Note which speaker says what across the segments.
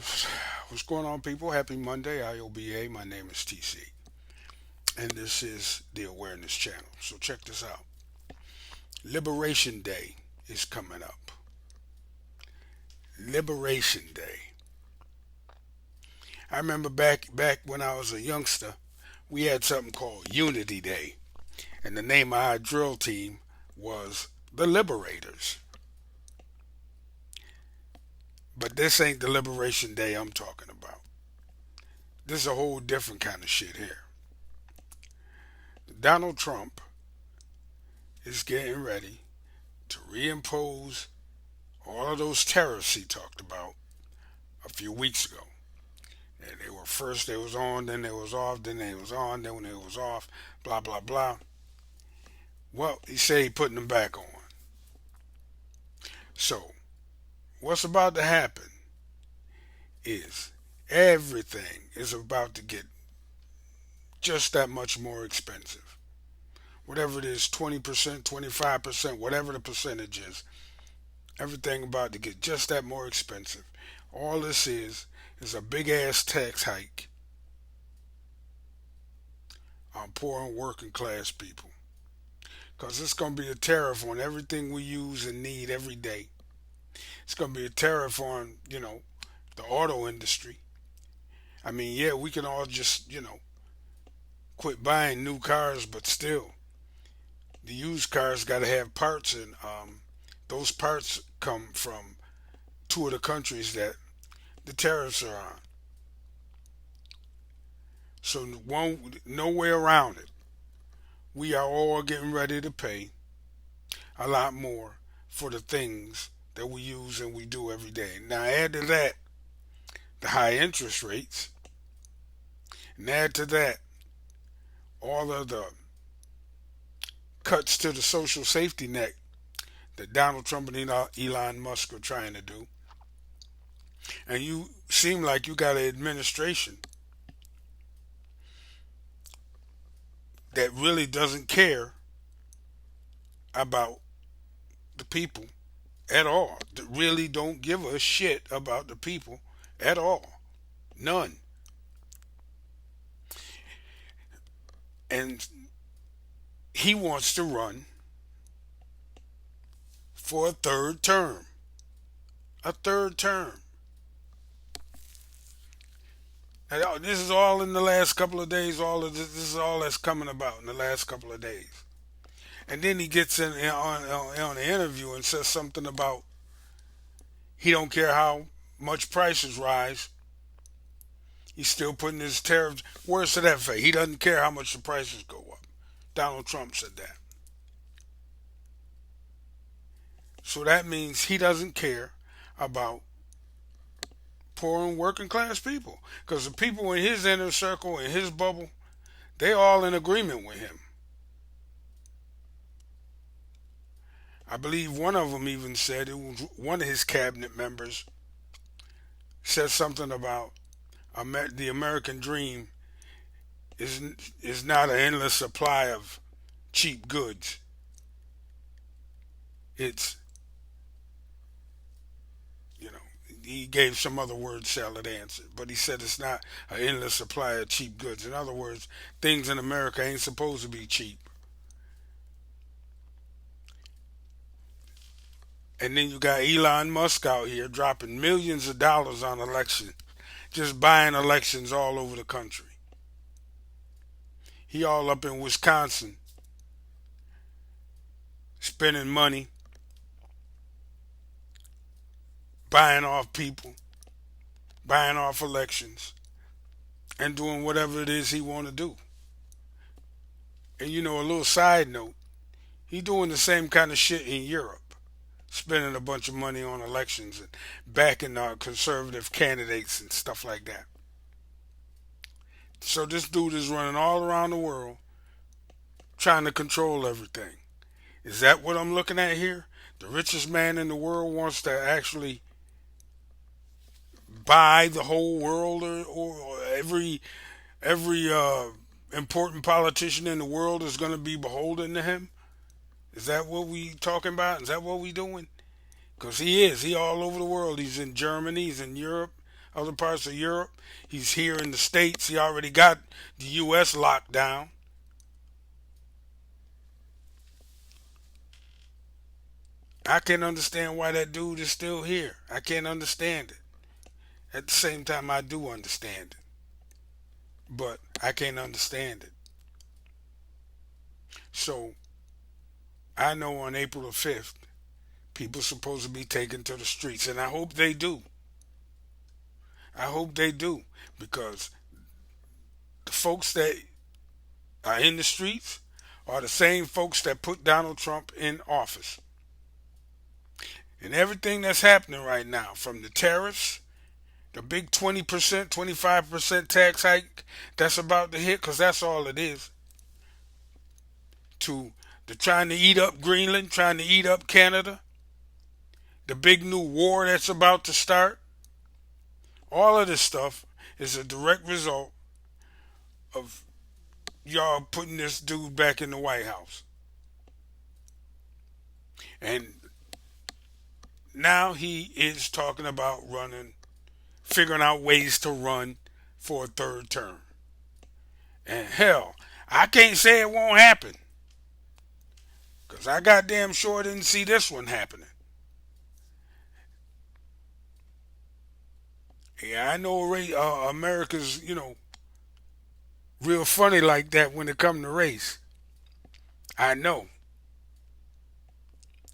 Speaker 1: What's going on, people? Happy Monday, IOBA. My name is TC, and this is the Awareness Channel. So, check this out. Liberation Day is coming up. Liberation Day. I remember back when I was a youngster, we had something called Unity Day, and the name of our drill team was the Liberators. But this ain't the Liberation Day I'm talking about. This is a whole different kind of shit here. Donald Trump is getting ready to reimpose all of those tariffs he talked about a few weeks ago. And they were first they was on, then they was off, then they was on, then when they was off, blah blah blah. Well, he said he putting them back on. So what's about to happen is everything is about to get just that much more expensive. Whatever it is, 20%, 25%, whatever the percentage is, everything about to get just that more expensive. All this is a big ass tax hike on poor and working class people. Because it's going to be a tariff on everything we use and need every day. It's going to be a tariff on, the auto industry. I mean, yeah, we can all just, quit buying new cars, but still, the used cars got to have parts, and those parts come from two of the countries that the tariffs are on. So, no way around it. We are all getting ready to pay a lot more for the things that we use and we do every day. Now, add to that the high interest rates, and add to that all of the cuts to the social safety net that Donald Trump and Elon Musk are trying to do. And you seem like you got an administration that really doesn't care about the people at all. That really don't give a shit about the people at all. None. And he wants to run for a third term. A third term. And this is all in the last couple of days. All of this is all that's coming about in the last couple of days. And then he gets in on the interview and says something about he don't care how much prices rise. He's still putting his tariffs. Words to that effect. He doesn't care how much the prices go up. Donald Trump said that. So that means he doesn't care about poor and working class people. Because the people in his inner circle, in his bubble, they all in agreement with him. I believe one of them even said, it was one of his cabinet members said something about the American dream is not an endless supply of cheap goods. It's, you know, he gave some other word salad answer, but he said it's not an endless supply of cheap goods. In other words, things in America ain't supposed to be cheap. And then you got Elon Musk out here dropping millions of dollars on election, just buying elections all over the country. He all up in Wisconsin, spending money, buying off people, buying off elections, and doing whatever it is he want to do. And a little side note, he doing the same kind of shit in Europe, spending a bunch of money on elections and backing conservative candidates and stuff like that. So this dude is running all around the world trying to control everything. Is that what I'm looking at here? The richest man in the world wants to actually buy the whole world, or every important politician in the world is going to be beholden to him. Is that what we talking about? Is that what we doing? Because he is. He all over the world. He's in Germany. He's in Europe. other parts of Europe. He's here in the States. He already got the U.S. locked down. I can't understand why that dude is still here. I can't understand it. At the same time, I do understand it, but I can't understand it. So I know on April the 5th, people are supposed to be taken to the streets, and I hope they do. I hope they do, because the folks that are in the streets are the same folks that put Donald Trump in office. And everything that's happening right now, from the tariffs, the big 20%, 25% tax hike that's about to hit, because that's all it is, to the trying to eat up Greenland, trying to eat up Canada, the big new war that's about to start, all of this stuff is a direct result of y'all putting this dude back in the White House. And now he is talking about running, figuring out ways to run for a third term. And hell, I can't say it won't happen, because I goddamn sure didn't see this one happening. Yeah, I know America's, real funny like that when it come to race. I know,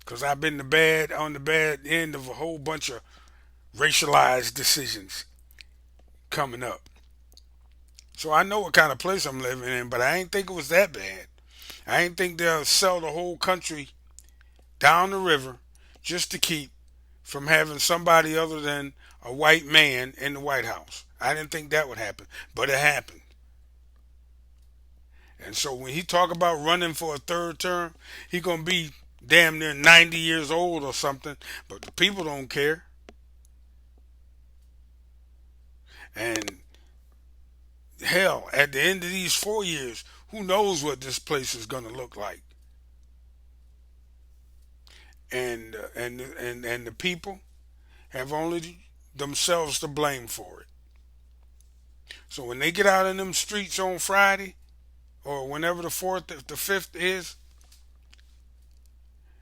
Speaker 1: because I've been on the bad end of a whole bunch of racialized decisions coming up. So I know what kind of place I'm living in, but I ain't think it was that bad. I ain't think they'll sell the whole country down the river just to keep from having somebody other than a white man in the White House. I didn't think that would happen, but it happened. And so when he talk about running for a third term, he gonna be damn near 90 years old or something, but the people don't care. And hell, at the end of these 4 years, who knows what this place is gonna look like? And the people have only themselves to blame for it. So when they get out in them streets on Friday, or whenever the 4th, the 5th is,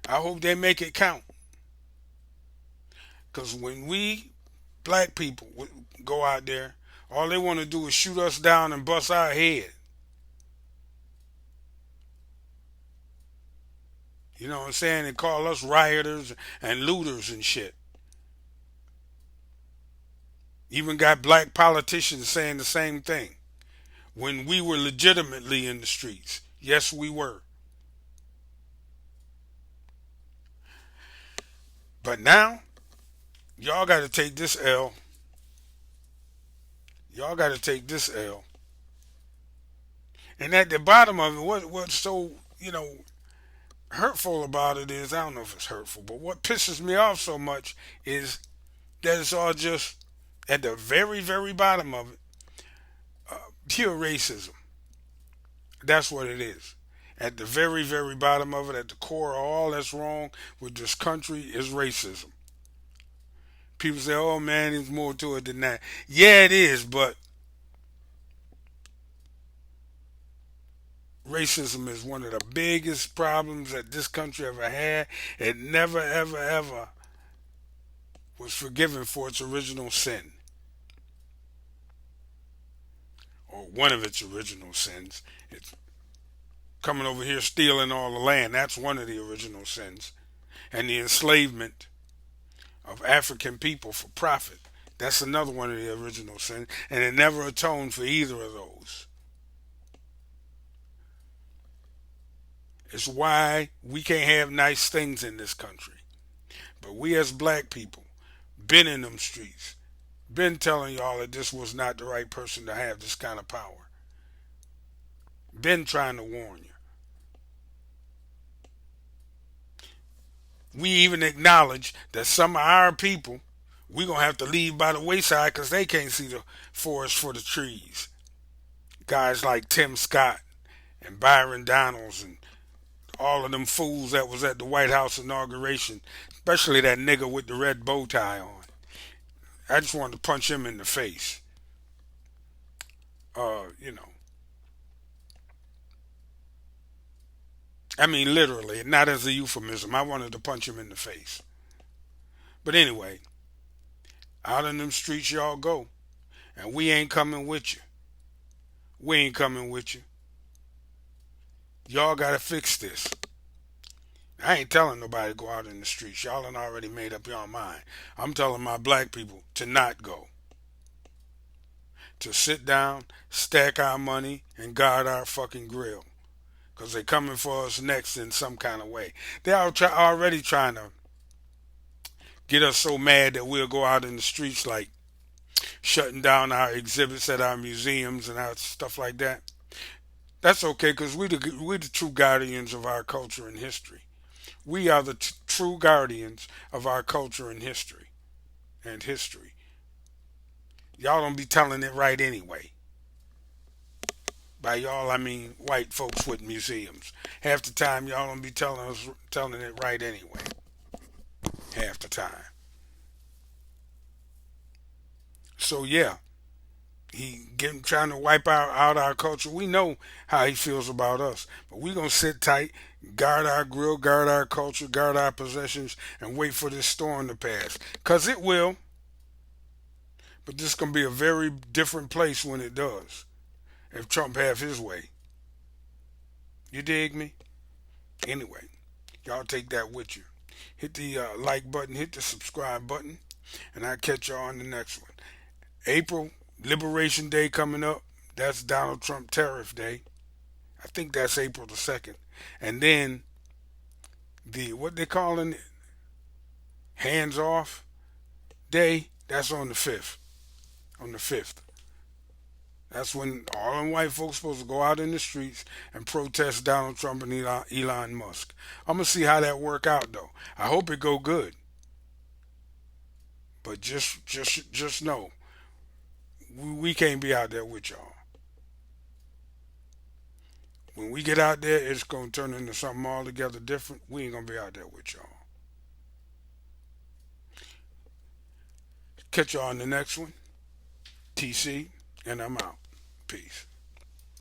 Speaker 1: I hope they make it count. Because when we black people go out there, all they want to do is shoot us down and bust our head. You know what I'm saying? And call us rioters and looters and shit. Even got black politicians saying the same thing. When we were legitimately in the streets. Yes, we were. But now, y'all got to take this L. Y'all got to take this L. And at the bottom of it, what's so, hurtful about it is, I don't know if it's hurtful, but what pisses me off so much is that it's all just at the very, very bottom of it, pure racism. That's what it is. At the very, very bottom of it, at the core of all that's wrong with this country is racism. People say, oh man, there's more to it than that. Yeah, it is, but racism is one of the biggest problems that this country ever had. It never, ever, ever was forgiven for its original sin. Or one of its original sins. It's coming over here stealing all the land. That's one of the original sins. And the enslavement of African people for profit. That's another one of the original sins. And it never atoned for either of those. It's why we can't have nice things in this country. But we as black people, been in them streets, been telling y'all that this was not the right person to have this kind of power. Been trying to warn you. We even acknowledge that some of our people, we're going to have to leave by the wayside because they can't see the forest for the trees. Guys like Tim Scott and Byron Donalds and all of them fools that was at the White House inauguration, especially that nigga with the red bow tie on. I just wanted to punch him in the face. You know, I mean literally, not as a euphemism. I wanted to punch him in the face. But anyway, out in them streets y'all go, and we ain't coming with you. We ain't coming with you. Y'all gotta fix this. I ain't telling nobody to go out in the streets. Y'all done already made up your mind. I'm telling my black people to not go. To sit down, stack our money, and guard our fucking grill. Because they coming for us next in some kind of way. They are already trying to get us so mad that we'll go out in the streets like shutting down our exhibits at our museums and our stuff like that. That's okay because we the true guardians of our culture and history. We are the true guardians of our culture and history. And history. Y'all don't be telling it right anyway. By y'all, I mean white folks with museums. Half the time, y'all don't be telling it right anyway. Half the time. So yeah, he getting trying to wipe out our culture. We know how he feels about us, but we gonna sit tight, guard our grill, guard our culture, guard our possessions, and wait for this storm to pass. Cause it will, but this gonna be a very different place when it does. If Trump have his way, you dig me? Anyway, y'all take that with you. Hit the like button, hit the subscribe button, and I'll catch y'all on the next one. April, Liberation Day coming up. That's Donald Trump Tariff Day. I think that's April the 2nd. And then what they calling it? Hands Off Day. That's on the 5th. On the 5th. That's when all them white folks supposed to go out in the streets and protest Donald Trump and Elon Musk. I'm gonna see how that work out though. I hope it go good. But just know we can't be out there with y'all. When we get out there, it's gonna turn into something altogether different. We ain't gonna be out there with y'all. Catch y'all on the next one. TC, and I'm out. Peace.